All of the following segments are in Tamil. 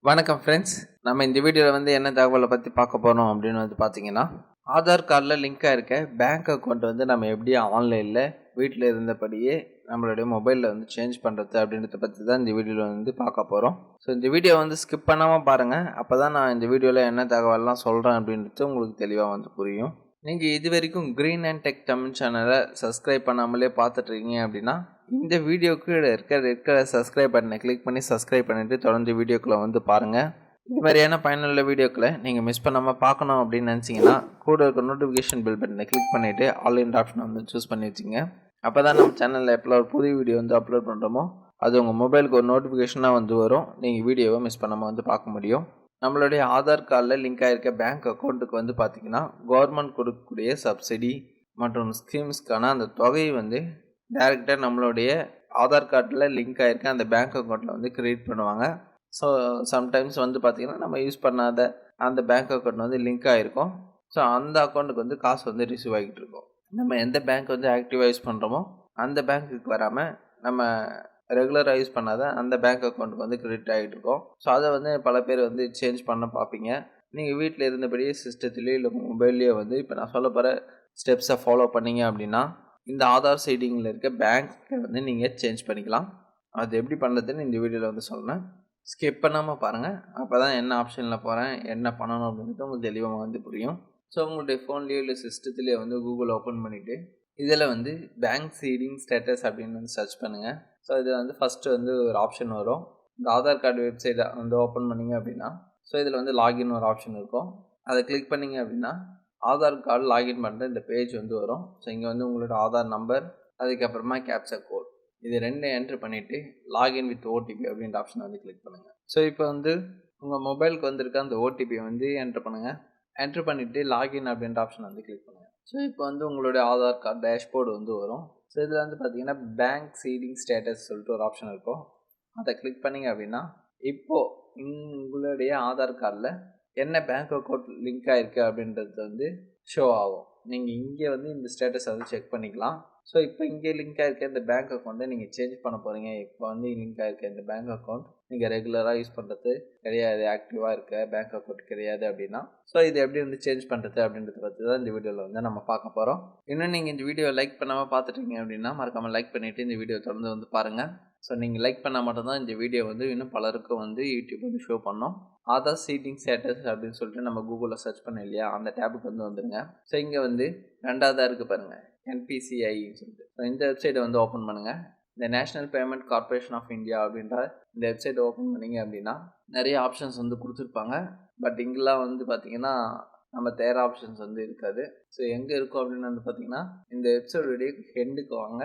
வணக்கம் ஃப்ரெண்ட்ஸ். நம்ம இந்த வீடியோவில் என்ன தகவலை பற்றி பார்க்க போகிறோம் அப்படின்னு பார்த்தீங்கன்னா, ஆதார் கார்டில் லிங்காக இருக்க பேங்க் அக்கௌண்ட் நம்ம எப்படி ஆன்லைனில் வீட்டில் இருந்தபடியே நம்மளுடைய மொபைலில் சேஞ்ச் பண்ணுறது அப்படின்றத பற்றி தான் இந்த வீடியோவில் பார்க்க போகிறோம். ஸோ இந்த வீடியோ ஸ்கிப் பண்ணாமல் பாருங்கள். அப்போ தான் நான் இந்த வீடியோவில் என்ன தகவல்லாம் சொல்கிறேன் அப்படின்றது உங்களுக்கு தெளிவாக புரியும். நீங்கள் இது வரைக்கும் க்ரீன் அண்ட் டெக் தமிழ் சேனலை சப்ஸ்கிரைப் பண்ணாமலே பார்த்துட்ருக்கீங்க அப்படின்னா இந்த வீடியோக்கு இருக்கிற சப்ஸ்கிரைப் பட்டனை கிளிக் பண்ணி சப்ஸ்கிரைப் பண்ணிவிட்டு தொடர்ந்து வீடியோக்குள்ளே பாருங்கள். இது மாதிரியான பயனுள்ள வீடியோக்களை நீங்கள் மிஸ் பண்ணாமல் பார்க்கணும் அப்படின்னு நினச்சிங்கன்னா கூட இருக்க நோட்டிஃபிகேஷன் பில் பட்டனை கிளிக் பண்ணிவிட்டு ஆல் ஆப்ஷனை சூஸ் பண்ணி வச்சுங்க. அப்போ தான் நம்ம சேனலில் எப்போ ஒரு புதிய வீடியோ அப்லோட் பண்ணுறோமோ அது உங்கள் மொபைலுக்கு ஒரு நோட்டிஃபிகேஷனாக வரும். நீங்கள் வீடியோவை மிஸ் பண்ணாமல் பார்க்க முடியும். நம்மளுடைய ஆதார் கார்டில் லிங்க் ஆகிருக்க பேங்க் அக்கௌண்ட்டுக்கு பார்த்தீங்கன்னா கவர்மெண்ட் கொடுக்கக்கூடிய சப்சிடி மற்றும் ஸ்கீம்ஸ்க்கான அந்த தொகையை டைரெக்டாக நம்மளுடைய ஆதார் கார்டில் லிங்க் ஆகிருக்க அந்த பேங்க் அக்கௌண்ட்டில் கிரியேட் பண்ணுவாங்க. ஸோ சம்டைம்ஸ் பார்த்திங்கன்னா நம்ம யூஸ் பண்ணாத அந்த பேங்க் அக்கௌண்ட் லிங்க் ஆகிருக்கும். ஸோ அந்த அக்கௌண்ட்டுக்கு காசு ரிசீவ் ஆகிட்டு இருக்கும். நம்ம எந்த பேங்க் ஆக்டிவாக யூஸ் பண்ணுறோமோ அந்த பேங்க்குக்கு வராமல் நம்ம ரெகுலராக யூஸ் பண்ணாத அந்த பேங்க் அக்கௌண்ட்டுக்கு கிரெடிட் ஆகிட்டு இருக்கும். ஸோ அதை பல பேர் சேஞ்ச் பண்ண பார்ப்பீங்க. நீங்கள் வீட்டில் இருந்தபடியே சிஸ்டத்துலேயோ இல்லை மொபைல்லையோ இப்போ நான் சொல்ல போகிற ஸ்டெப்ஸை ஃபாலோ பண்ணிங்க அப்படின்னா இந்த ஆதார் சைடிங்கில் இருக்க பேங்க்கை நீங்கள் சேஞ்ச் பண்ணிக்கலாம். அது எப்படி பண்ணுறதுன்னு இந்த வீடியோவில் சொல்கிறேன். ஸ்கிப் பண்ணாமல் பாருங்கள். அப்போ தான் என்ன ஆப்ஷனில் போகிறேன் என்ன பண்ணணும் அப்படின்றது உங்களுக்கு தெளிவாக புரியும். ஸோ உங்களுடைய ஃபோன்லேயோ இல்லை சிஸ்டத்துலேயோ கூகுள் ஓப்பன் பண்ணிவிட்டு இதில் பேங்க் சீடிங் ஸ்டேட்டஸ் அப்படின்னு சர்ச் பண்ணுங்கள். ஸோ இது ஃபஸ்ட்டு ஒரு ஆப்ஷன் வரும். இந்த ஆதார் கார்டு வெப்சைட்டை ஓப்பன் பண்ணிங்க அப்படின்னா ஸோ இதில் லாகின் ஒரு ஆப்ஷன் இருக்கும். அதை கிளிக் பண்ணிங்க அப்படின்னா ஆதார் கார்டு லாகின் பண்ணுற இந்த பேஜ் வரும். ஸோ இங்கே உங்களோட ஆதார் நம்பர் அதுக்கப்புறமா கேப்சா கோட் இது ரெண்டும் என்ட்ரு பண்ணிவிட்டு லாகின் வித் ஓடிபி அப்படின்ற ஆப்ஷனை கிளிக் பண்ணுங்கள். ஸோ இப்போ உங்கள் மொபைலுக்கு வந்திருக்க அந்த ஓடிபியை என்ட்ரு பண்ணுங்கள். என்ட்ரு பண்ணிவிட்டு லாகின் அப்படின்ற ஆப்ஷனை கிளிக் பண்ணுங்கள். ஸோ இப்போ உங்களுடைய ஆதார் கார்டு டேஷ்போர்டு வரும். ஸோ இதில் பார்த்தீங்கன்னா பேங்க் சீடிங் ஸ்டேட்டஸ் சொல்லிட்டு ஒரு ஆப்ஷன் இருக்கும். அதை கிளிக் பண்ணிங்க அப்படின்னா இப்போது உங்களுடைய ஆதார் கார்டில் என்ன பேங்க் அக்கௌண்ட் லிங்க் ஆகிருக்கு அப்படின்றது ஷோ ஆகும். நீங்கள் இங்கே இந்த ஸ்டேட்டஸ் செக் பண்ணிக்கலாம். ஸோ இப்போ இங்கே லிங்க் ஆகிருக்க இந்த பேங்க் அக்கௌண்ட்டை நீங்கள் சேஞ்ச் பண்ண போகிறீங்க. இப்போ லிங்க் ஆகிருக்க இந்த பேங்க் அக்கௌண்ட் நீங்கள் ரெகுலராக யூஸ் பண்ணுறது கிடையாது, ஆக்டிவாக இருக்க பேங்க் அக்கௌண்ட் கிடையாது அப்படின்னா ஸோ இது எப்படி சேஞ்ச் பண்ணுறது அப்படின்றத பற்றி தான் இந்த வீடியோவில் நம்ம பார்க்க போகிறோம். இன்னும் நீங்கள் இந்த வீடியோ லைக் பண்ணாமல் பார்த்துட்டீங்க அப்படின்னா மறக்காமல் லைக் பண்ணிவிட்டு இந்த வீடியோ தொடர்ந்து பாருங்கள். ஸோ நீங்கள் லைக் பண்ணால் மட்டும்தான் இந்த வீடியோ இன்னும் பலருக்கும் யூடியூப் ஷோ பண்ணோம். ஆதார் சீடிங் ஸ்டேட்டஸ் அப்படின்னு சொல்லிட்டு நம்ம கூகுளில் சர்ச் பண்ணோம் இல்லையா, அந்த டேபுக்கு வந்துருங்க. ஸோ இங்கே ரெண்டாவதாக இருக்குது பாருங்கள் NPCIன்னு சொல்லிட்டு. ஸோ இந்த வெப்சைட்டை ஓப்பன் பண்ணுங்கள். இந்த national payment corporation of India அப்படின்ற இந்த வெப்சைட்டை ஓப்பன் பண்ணிங்க அப்படின்னா நிறைய ஆப்ஷன்ஸ் கொடுத்துருப்பாங்க. பட் இங்கெல்லாம் பார்த்தீங்கன்னா நம்ம தேர ஆப்ஷன்ஸ் இருக்காது. ஸோ எங்கே இருக்கும் அப்படின்னு பார்த்தீங்கன்னா இந்த வெப்சைட்டுடைய ஹெண்டுக்கு வாங்க.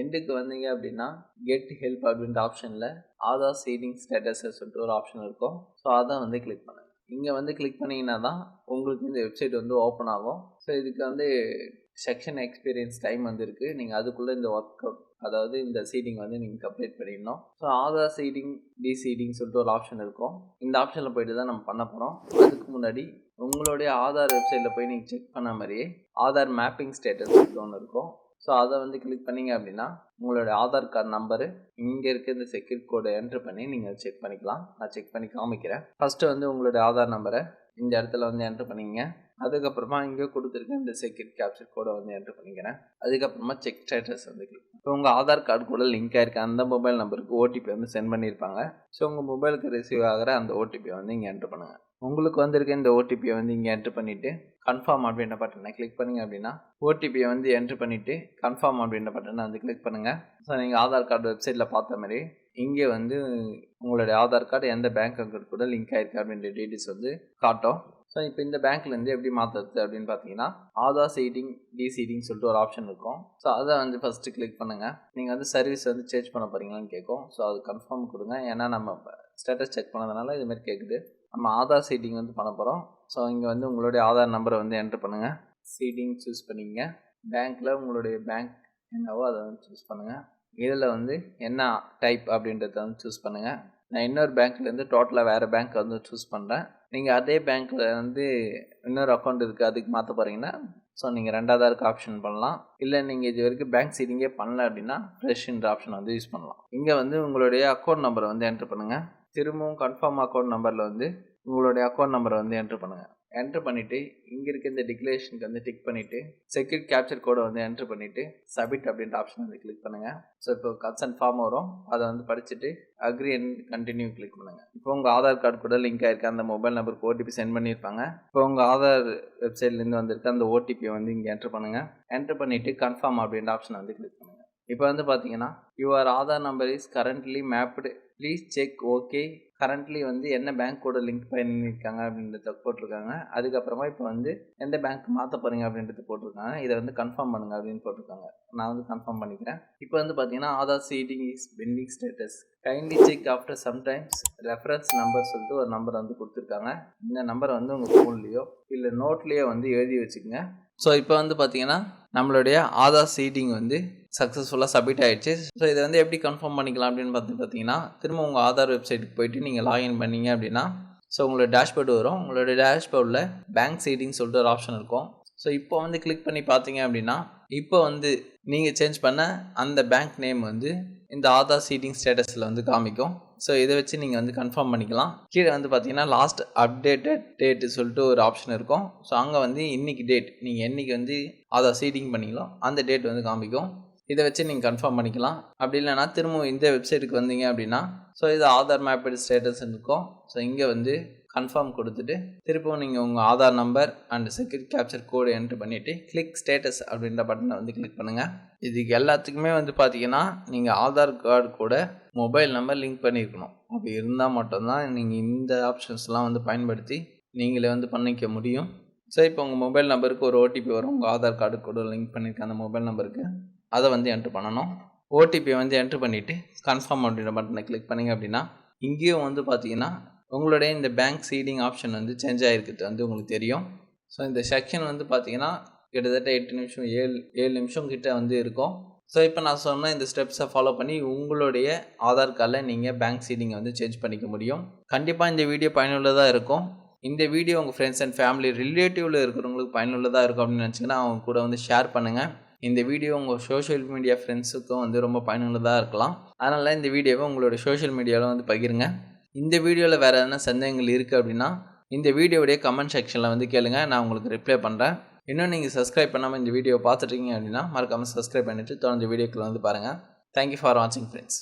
எண்டுக்கு வந்தீங்க அப்படின்னா கெட் ஹெல்ப் அப்படின்ற ஆப்ஷனில் ஆதார் சீடிங் ஸ்டேட்டஸ் சொல்லிட்டு ஒரு ஆப்ஷன் இருக்கும். ஸோ அதை கிளிக் பண்ணுங்கள். இங்கே கிளிக் பண்ணிங்கன்னா தான் உங்களுக்கு இந்த வெப்சைட் ஓப்பன் ஆகும். ஸோ இதுக்கு செக்ஷன் எக்ஸ்பீரியன்ஸ் டைம் இருக்குது. நீங்கள் அதுக்குள்ளே இந்த ஒர்க் அவுட் அதாவது இந்த சீடிங் நீங்கள் கம்ப்ளீட் பண்ணிடணும். ஸோ ஆதார் சீடிங் டிசீடிங் சொல்லிட்டு ஒரு ஆப்ஷன் இருக்கும். இந்த ஆப்ஷனில் போய்ட்டு தான் நம்ம பண்ண போகிறோம். அதுக்கு முன்னாடி உங்களுடைய ஆதார் வெப்சைட்டில் போய் நீங்கள் செக் பண்ண மாதிரியே ஆதார் மேப்பிங் ஸ்டேட்டஸ் ஒன்று இருக்கும். ஸோ அதை கிளிக் பண்ணிங்க அப்படின்னா உங்களுடைய ஆதார் கார்டு நம்பரு இங்கே இருக்க இந்த செக்யூரிட்டி கோடை என்ட்ரு பண்ணி நீங்கள் செக் பண்ணிக்கலாம். நான் செக் பண்ணி காமிக்கிறேன். ஃபஸ்ட்டு உங்களுடைய ஆதார் நம்பரை இந்த இடத்துல என்ட்ரு பண்ணிங்க. அதுக்கப்புறமா இங்கே கொடுத்துருக்க இந்த செக்யூரிட்டி கேப்சர் கோடை என்ட்ரு பண்ணிக்கிறேன். அதுக்கப்புறமா செக் ஸ்டேட்டஸ் கிளிக். இப்போ உங்கள் ஆதார் கார்டு கூட லிங்க் ஆகிருக்க அந்த மொபைல் நம்பருக்கு ஓடிபி சென்ட் பண்ணியிருப்பாங்க. ஸோ உங்கள் மொபைலுக்கு ரிசீவ் ஆகிற அந்த ஓடிபியை இங்கே என்ட்ரு பண்ணுங்கள். உங்களுக்கு வந்திருக்க இந்த ஓடிபியை இங்கே என்ட்ரு பண்ணிவிட்டு கன்ஃபார்ம் அப்படின்ற பட்டனை கிளிக் பண்ணிங்க அப்படின்னா ஓடிபியை என்ட்ரு பண்ணிவிட்டு கன்ஃபார்ம் அப்படின்ற பட்டனை கிளிக் பண்ணுங்கள். ஸோ நீங்கள் ஆதார் கார்டு வெப்சைட்டில் பார்த்த மாதிரி இங்கே உங்களுடைய ஆதார் கார்டு எந்த பேங்க் அக்கௌண்ட் கூட லிங்க் ஆகிருக்கு அப்படின்ற டீட்டெயில்ஸ் காட்டும். ஸோ இப்போ இந்த பேங்க்லேருந்து எப்படி மாற்றுறது அப்படின்னு பார்த்தீங்கன்னா ஆதார் சீடிங் டிசீடிங் சொல்லிட்டு ஒரு ஆப்ஷன் இருக்கும். ஸோ அதை ஃபஸ்ட்டு கிளிக் பண்ணுங்கள். நீங்கள் சர்வீஸ் சேஞ்ச் பண்ண போகிறீங்களான்னு கேட்கும். ஸோ அது கன்ஃபார்ம் கொடுங்க. ஏன்னா நம்ம ஸ்டேட்டஸ் செக் பண்ணதுனால இதுமாதிரி கேட்குது. நம்ம ஆதார் சீடிங் பண்ண போகிறோம். ஸோ இங்கே உங்களுடைய ஆதார் நம்பரை என்ட்ரு பண்ணுங்கள். சீடிங் சூஸ் பண்ணிங்க. பேங்க்கில் உங்களுடைய பேங்க் என்னவோ அதை சூஸ் பண்ணுங்கள். இதில் என்ன டைப் அப்படின்றத சூஸ் பண்ணுங்கள். நான் இன்னொரு பேங்க்லேருந்து டோட்டலாக வேறு பேங்க் சூஸ் பண்ணுறேன். நீங்கள் அதே பேங்க்கில் இன்னொரு அக்கௌண்ட் இருக்குது அதுக்கு மாற்ற போகிறீங்கன்னா ஸோ நீங்கள் ரெண்டாவதாக இருக்க ஆப்ஷன் பண்ணலாம். இல்லை நீங்கள் இது வரைக்கும் பேங்க் சீடிங்கே பண்ணல அப்படின்னா ஃப்ரெஷ்ன்ற ஆப்ஷன் யூஸ் பண்ணலாம். இங்கே உங்களுடைய அக்கௌண்ட் நம்பரை என்ட்ரு பண்ணுங்கள். திரும்பவும் கன்ஃபார்ம் அக்கௌண்ட் நம்பரில் வந்து உங்களுடைய அக்கௌண்ட் நம்பரை வந்து என்ட்ரு பண்ணுங்கள். என்ட்ரு பண்ணிவிட்டு இங்கே இருக்க இந்த டிக்ளரேஷனுக்கு வந்து டிக் பண்ணிவிட்டு செக்யூரிட்டி கேப்சர் கோடை வந்து என்ட்ரு பண்ணிவிட்டு சப்மிட் அப்படின்ற ஆப்ஷன் வந்து கிளிக் பண்ணுங்கள். ஸோ இப்போ கன்சர்ன் ஃபார்ம் வரும், அதை வந்து படிச்சுட்டு அக்ரி அண்ட் கண்டினியூ கிளிக் பண்ணுங்கள். இப்போ உங்கள் ஆதார் கார்டு கூட லிங்க் ஆகிருக்க அந்த மொபைல் நம்பருக்கு ஓடிபி சென்ட் பண்ணியிருப்பாங்க. இப்போ உங்கள் ஆதார் வெப்சைட்லேருந்து வந்திருக்க அந்த ஓடிபியை வந்து இங்கே என்ட்ரு பண்ணுங்கள். என்ட்ரு பண்ணிவிட்டு கன்ஃபார்ம் அப்படின்ற ஆப்ஷனை வந்து கிளிக் பண்ணுங்கள். இப்போ வந்து பார்த்தீங்கன்னா your Aadhaar number is currently mapped, please check okay. Currently வந்து என்ன பேங்க் கூட லிங்க் பண்ணியிருக்காங்க அப்படின்றத போட்டிருக்காங்க. அதுக்கப்புறமா இப்போ வந்து எந்த பேங்க் மாற்ற போகிறீங்க அப்படின்றது போட்டிருக்காங்க. இதை வந்து கன்ஃபார்ம் பண்ணுங்கள் அப்படின்னு போட்டிருக்காங்க. நான் வந்து கன்ஃபார்ம் பண்ணிக்கிறேன். இப்போ வந்து பார்த்தீங்கன்னா Aadhaar seeding is bending status, kindly check after sometimes reference number சொல்லிட்டு ஒரு நம்பர் வந்து கொடுத்துருக்காங்க. இந்த நம்பரை வந்து உங்கள் ஃபோன்லேயோ இல்லை நோட்லேயோ வந்து எழுதி வச்சுக்கோங்க. ஸோ இப்போ வந்து பார்த்தீங்கன்னா நம்மளுடைய ஆதார் சீடிங் வந்து சக்ஸஸ்ஃபுல்லாக சப்மிட் ஆகிடுச்சு. ஸோ இதை வந்து எப்படி கன்ஃபார்ம் பண்ணிக்கலாம் அப்படின்னு பார்த்தீங்கன்னா திரும்ப உங்கள் ஆதார் வெப்சைட்டுக்கு போயிட்டு நீங்கள் லாகின் பண்ணீங்க அப்படின்னா ஸோ உங்களோட டேஷ்போர்டு வரும். உங்களோட டேஷ்போர்டில் பேங்க் சீடிங் சொல்லிட்டு ஒரு ஆப்ஷன் இருக்கும். ஸோ இப்போ வந்து கிளிக் பண்ணி பார்த்தீங்க அப்படின்னா இப்போ வந்து நீங்கள் சேஞ்ச் பண்ண அந்த பேங்க் நேம் வந்து இந்த ஆதார் சீடிங் ஸ்டேட்டஸில் வந்து காமிக்கும். ஸோ இதை வச்சு நீங்கள் வந்து கன்ஃபார்ம் பண்ணிக்கலாம். கீழே வந்து பார்த்தீங்கன்னா லாஸ்ட் அப்டேட்டட் டேட்டு சொல்லிட்டு ஒரு ஆப்ஷன் இருக்கும். ஸோ அங்கே வந்து இன்றைக்கி டேட் நீங்கள் என்றைக்கு வந்து ஆதார் சீடிங் பண்ணிங்களோ அந்த டேட் வந்து காமிக்கும். இதை வச்சு நீங்கள் கன்ஃபார்ம் பண்ணிக்கலாம். அப்படி இல்லைனா திரும்பவும் இந்த வெப்சைட்டுக்கு வந்தீங்க அப்படின்னா ஸோ இது ஆதார் மேப்பட் ஸ்டேட்டஸ் இருக்கும். ஸோ இங்கே வந்து கன்ஃபார்ம் கொடுத்துட்டு திருப்பவும் நீங்கள் உங்கள் Aadhaar number and security captcha code enter பண்ணிவிட்டு கிளிக் ஸ்டேட்டஸ் அப்படின்ற பட்டனை வந்து கிளிக் பண்ணுங்கள். இதுக்கு எல்லாத்துக்குமே வந்து பார்த்தீங்கன்னா நீங்கள் ஆதார் கார்டு கூட மொபைல் நம்பர் லிங்க் பண்ணியிருக்கணும். அப்படி இருந்தால் மட்டும்தான் நீங்கள் இந்த ஆப்ஷன்ஸ்லாம் வந்து பயன்படுத்தி நீங்களே வந்து பண்ணிக்க முடியும். ஸோ இப்போ உங்கள் மொபைல் நம்பருக்கு ஒரு ஓடிபி வரும். உங்கள் ஆதார் கார்டு கூட லிங்க் பண்ணியிருக்க அந்த மொபைல் நம்பருக்கு அதை வந்து என்ட்ரு பண்ணணும். ஓடிபியை வந்து என்ட்ரு பண்ணிவிட்டு கன்ஃபார்ம் அப்படின்ற பட்டனை கிளிக் பண்ணிங்க அப்படின்னா இங்கேயும் வந்து பார்த்தீங்கன்னா உங்களுடைய இந்த பேங்க் சீடிங் ஆப்ஷன் வந்து சேஞ்ச் ஆகிருக்குது வந்து உங்களுக்கு தெரியும். ஸோ இந்த செக்ஷன் வந்து பார்த்தீங்கன்னா கிட்டத்தட்ட 8 நிமிஷம் 7 நிமிஷம் கிட்ட வந்து இருக்கும். ஸோ இப்போ நான் சொன்ன இந்த ஸ்டெப்ஸை ஃபாலோ பண்ணி உங்களுடைய ஆதார் கார்டில் நீங்கள் பேங்க் சீடிங்கை வந்து சேஞ்ச் பண்ணிக்க முடியும். கண்டிப்பாக இந்த வீடியோ பயனுள்ளதாக இருக்கும். இந்த வீடியோ உங்கள் ஃப்ரெண்ட்ஸ் அண்ட் ஃபேமிலி ரிலேட்டிவில் இருக்கிறவங்களுக்கு பயனுள்ளதாக இருக்கும் அப்படின்னு நினச்சிங்கன்னா அவங்க கூட வந்து ஷேர் பண்ணுங்கள். இந்த வீடியோ உங்கள் சோஷியல் மீடியா ஃப்ரெண்ட்ஸுக்கும் வந்து ரொம்ப பயனுள்ளதாக இருக்கலாம். அதனால் இந்த வீடியோவை உங்களோட சோஷியல் மீடியாவில் வந்து பகிருங்க. இந்த வீடியோவில் வேறு எதனா சந்தேகங்கள் இருக்குது அப்படின்னா இந்த வீடியோடைய கமெண்ட் செக்ஷனில் வந்து கேளுங்க, நான் உங்களுக்கு ரிப்ளை பண்ணுறேன். இன்னும் நீங்கள் சப்ஸ்கிரைப் பண்ணாமல் இந்த வீடியோ பார்த்துட்டீங்க அப்படின்னா மறக்காமல் சப்ஸ்கிரைப் பண்ணிவிட்டு தொடர்ந்து வீடியோக்களை வந்து பாருங்கள். தேங்க்யூ ஃபார் வாட்சிங் ஃப்ரெண்ட்ஸ்.